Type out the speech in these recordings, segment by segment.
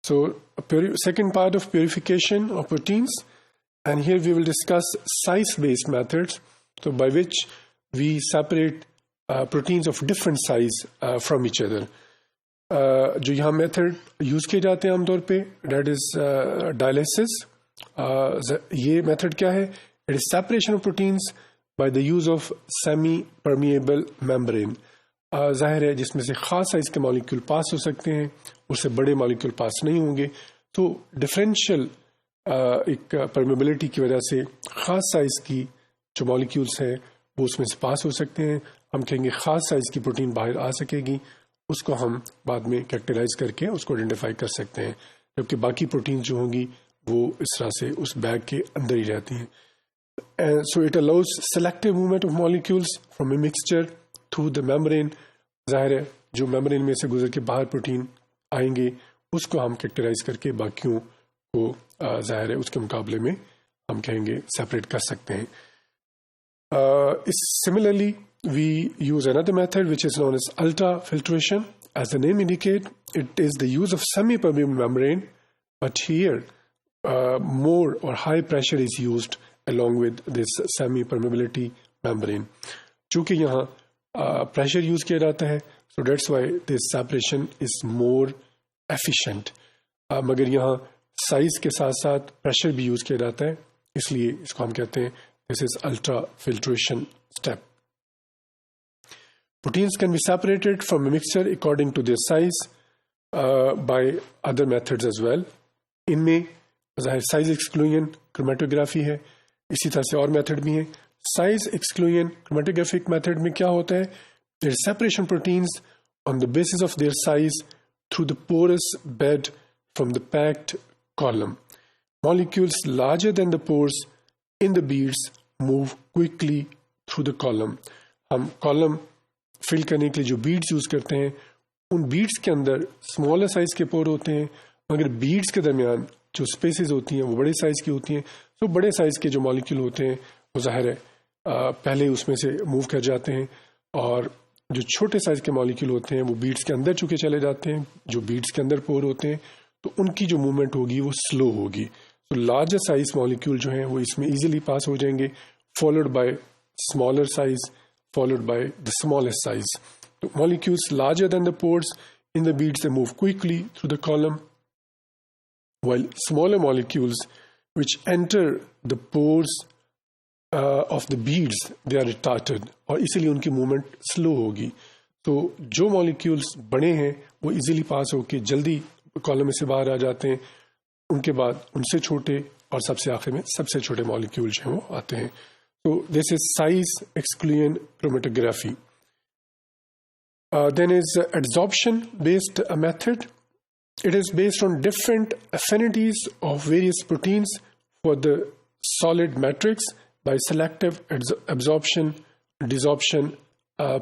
So, second part of purification of proteins, and here we will discuss size-based methods, so by which we separate proteins of different size from each other. جو یہاں method use کیے جاتے ہیں عام طور پہ that is dialysis. یہ method کیا ہے؟ It is separation of proteins by the use of semi permeable membrane. ظاہر ہے جس میں سے خاص سائز کے مالیکول پاس ہو سکتے ہیں، اس سے بڑے مالیکول پاس نہیں ہوں گے. تو ڈفرینشیل ایک پرمیبلٹی کی وجہ سے خاص سائز کی جو مالیکولس ہیں وہ اس میں سے پاس ہو سکتے ہیں. ہم کہیں گے خاص سائز کی پروٹین باہر آ سکے گی، اس کو ہم بعد میں کیریکٹرائز کر کے اس کو آئیڈینٹیفائی کر سکتے ہیں، جبکہ باقی پروٹین جو ہوں گی وہ اس طرح سے اس بیگ کے اندر ہی رہتی ہیں. So it allows selective movement of molecules from a mixture through the membrane. ظاہر ہے جو میمبرین میں سے گزر کے باہر پروٹین آئیں گے اس کو ہم کیریکٹرائز کر کے باقیوں کو ظاہر ہے اس کے مقابلے میں ہم کہیں گے سیپریٹ کر سکتے ہیں. Similarly, we use another method which is known as ultrafiltration. As the name indicates, it is the use of semi-permeable membrane, but here more or high pressure is used along with this semi-permeability membrane. چونکہ یہاں pressure use کیا جاتا ہے, so that's why this separation is more efficient. مگر یہاں size کے ساتھ ساتھ pressure بھی یوز کیا جاتا ہے, اس لیے اس کو ہم کہتے ہیں this is ultrafiltration step. Proteins can be separated from a mixture according to their size by other methods as well. ان میں ظاہر سائز ایکسکلوژن کرومیٹوگرافی ہے, اسی طرح سے اور میتھڈ بھی ہیں. سائز ایکسکلوژن کرومیٹوگرافک میتھڈ میں کیا ہوتا ہے؟ there is separation proteins on the basis of their size through the porous bed from the packed column. Molecules larger than the pores in the beads move quickly through the column. ہم column فل کرنے کے لیے جو beds use کرتے ہیں ان beds کے اندر smaller size کے پور ہوتے ہیں, مگر بیڈز کے درمیان جو اسپیسیز ہوتی ہیں وہ بڑے سائز کی ہوتی ہیں. تو بڑے سائز کے جو مالیکول ہوتے ہیں وہ ظاہر ہے پہلے اس میں سے موو کر جاتے ہیں, اور جو چھوٹے سائز کے مالیکول ہوتے ہیں وہ بیڈز کے اندر چکے چلے جاتے ہیں. جو بیڈز کے اندر پور ہوتے ہیں تو ان کی جو موومنٹ ہوگی وہ سلو ہوگی. تو لارجر سائز مالیکول جو ہیں وہ اس میں ایزیلی پاس ہو جائیں گے, followed by smaller size, followed by the smallest size. So molecules larger than the pores in the beads, they move quickly through the column, while smaller molecules which enter the pores of the beads, they are retarded, اور اسی لیے ان کی movement سلو ہوگی. تو جو molecules بڑے ہیں وہ ایزیلی پاس ہو کے جلدی کالم میں سے باہر آ جاتے ہیں, ان کے بعد ان سے چھوٹے اور سب سے آخر میں سب سے چھوٹے مالیکول جو ہیں وہ آتے ہیں. So this is size exclusion chromatography. Then is adsorption based method. It is based on different affinities of various proteins for the solid matrix by selective absorption desorption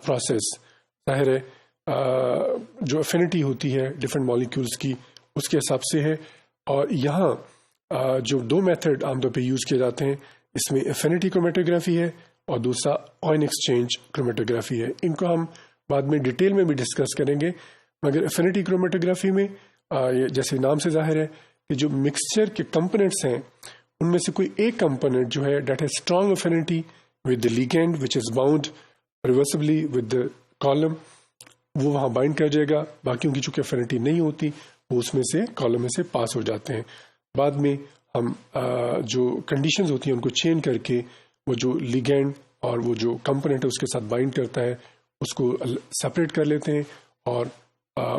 process. ظاہر ہے جو افینٹی ہوتی ہے ڈفرینٹ مالیکولس کی اس کے حساب سے ہے, اور یہاں جو دو میتھڈ عام طور پہ یوز کیے جاتے ہیں اس میں افینٹی کرومیٹوگرافی ہے اور دوسرا آئن ایکسچینج کرومیٹوگرافی ہے. ان کو ہم بعد میں ڈیٹیل میں بھی ڈسکس کریں گے, مگر افینٹی کرومیٹوگرافی میں جیسے نام سے ظاہر ہے کہ جو مکسچر کے کمپوننٹس ہیں ان میں سے کوئی ایک کمپوننٹ جو ہے that has strong affinity with the ligand which is bound reversibly with the column, وہ وہاں بائنڈ کر جائے گا. باقیوں کی چونکہ افینٹی نہیں ہوتی وہ اس میں سے کالم میں سے پاس ہو جاتے ہیں. بعد میں ہم جو کنڈیشنز ہوتی ہیں ان کو چینج کر کے وہ جو لیگینڈ اور وہ جو کمپوننٹ ہے اس کے ساتھ بائنڈ کرتا ہے اس کو سپریٹ کر لیتے ہیں, اور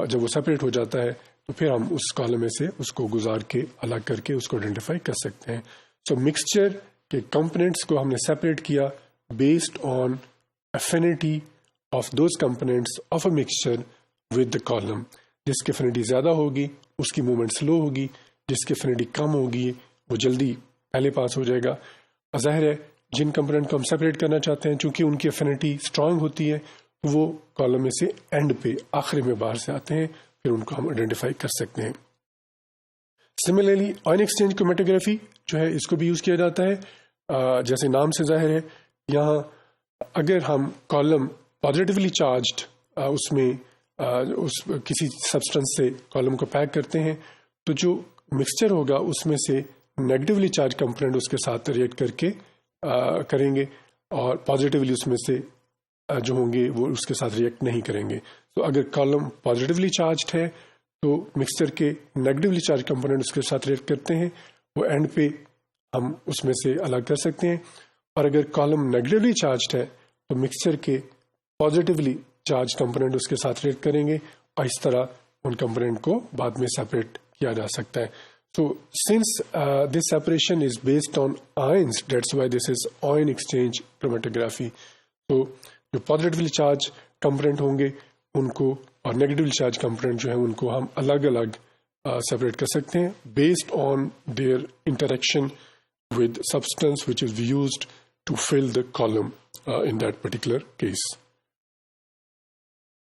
جب وہ سپریٹ ہو جاتا ہے تو پھر ہم اس کالم میں سے اس کو گزار کے الگ کر کے اس کو آئیڈینٹیفائی کر سکتے ہیں. سو مکسچر کے کمپوننٹس کو ہم نے سپریٹ کیا based on affinity of those components of a mixture with the column. جس کی افینٹی زیادہ ہوگی اس کی موومنٹ سلو ہوگی, جس کی افینٹی کم ہوگی وہ جلدی پہلے پاس ہو جائے گا. ظاہر ہے جن کمپوننٹ کو ہم سپریٹ کرنا چاہتے ہیں چونکہ ان کی افینٹی اسٹرانگ ہوتی ہے وہ کالم میں سے اینڈ پہ آخری میں باہر سے آتے ہیں, پھر ان کو ہم آئیڈینٹیفائی کر سکتے ہیں. سملرلی آئن ایکسچینج کرومیٹوگرافی جو ہے اس کو بھی یوز کیا جاتا ہے. جیسے نام سے ظاہر ہے یہاں اگر ہم کالم پازیٹیولی چارجڈ اس میں کسی سبسٹنس سے کالم کو پیک کرتے ہیں تو جو مکسچر ہوگا اس میں سے نیگیٹولی چارج کمپوننٹ اس کے ساتھ ریئیکٹ کر کے کریں گے، اور پازیٹیولی اس میں سے جو ہوں گے وہ اس کے ساتھ ریئیکٹ نہیں کریں گے. تو اگر کالم پازیٹیولی چارجڈ ہے تو مکسچر کے نیگیٹولی چارج کمپوننٹ اس کے ساتھ ریئیکٹ کرتے ہیں، وہ اینڈ پہ ہم اس میں سے الگ کر سکتے ہیں. اور اگر کالم نیگیٹولی چارجڈ ہے تو مکسچر کے پازیٹیولی چارج کمپوننٹ اس کے ساتھ ریئیکٹ کریں گے، اور اس طرح ان کمپوننٹ کو بعد میں سیپریٹ کیا جا سکتا ہے. So since this separation is based on ions, that's why this is ion exchange chromatography. So جو پازیٹیولی چارج کمپوننٹ ہوں گے ان کو اور نیگیٹولی چارج کمپوننٹ جو ہیں ان کو ہم الگ الگ سیپریٹ کر سکتے ہیں based on their interaction with substance which is used to fill the column in that particular case.